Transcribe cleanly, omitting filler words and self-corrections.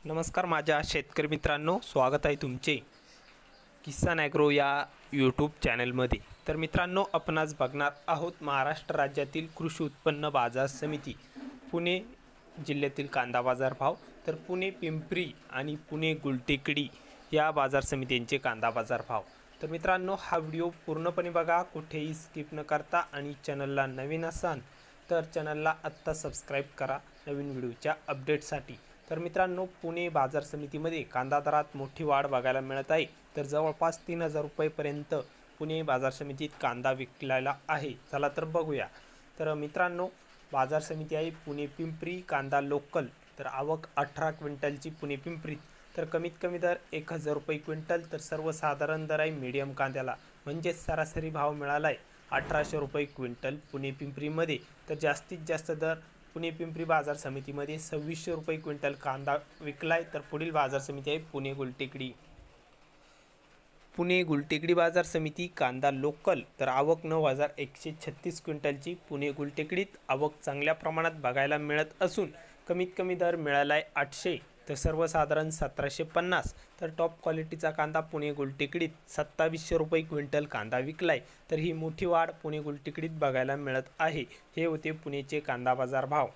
नमस्कार माझ्या शेतकरी मित्रांनो, स्वागत आहे तुमचे किसान ॲग्रो या यूट्यूब चॅनलमध्ये। तर मित्रांनो, आपण आज बघणार आहोत महाराष्ट्र राज्यातील कृषी उत्पन्न बाजार समिती पुणे जिल्ह्यातील कांदा बाजार भाव। तर पुणे पिंपरी आणि पुणे गुलटेकडी या बाजार समित्यांचे कांदा बाजार भाव। तर मित्रांनो, हा व्हिडिओ पूर्णपणे बघा, कुठेही स्किप न करता, आणि चॅनलला नवीन असाल तर चॅनलला आत्ता सबस्क्राईब करा नवीन व्हिडिओच्या अपडेटसाठी। तर मित्रांनो, पुणे बाजार समितीमध्ये कांदा दरात मोठी वाढ बघायला मिळत आहे। तर जवळपास 3000 रुपयेपर्यंत पुणे बाजार समितीत कांदा विकलेला आहे। चला तर बघूया। तर मित्रांनो, बाजार समिती आहे पुणे पिंपरी, कांदा लोकल। तर आवक 18 क्विंटलची पुणे पिंपरीत। तर कमीत कमी दर 1000 रुपये क्विंटल। तर सर्वसाधारण दर आहे मीडियम कांद्याला, म्हणजे सरासरी भाव मिळाला आहे 1800 रुपये क्विंटल पुणे पिंपरीमध्ये। तर जास्तीत जास्त दर पुणे पिंपरी बाजार समितीमध्ये 2600 रुपये क्विंटल कांदा विकलाय। तर पुढील बाजार समिती आहे पुणे गुलटेकडी। पुणे गुलटेकडी बाजार समिती कांदा लोकल। तर आवक 9136 क्विंटलची पुणे गुलटेकडीत। आवक चांगल्या प्रमाणात बघायला मिळत असून कमीत कमी दर मिळाला आहे 800, तर सर्वसाधारण 1750। तर टॉप क्वालिटीचा कांदा पुणे गुलटेकडीत 2700 रुपये क्विंटल कांदा विकलाय। तर ही मोठी वाढ पुणे गुलटेकडीत बघायला मिळत आहे। हे होते पुणेचे कांदा बाजार भाव।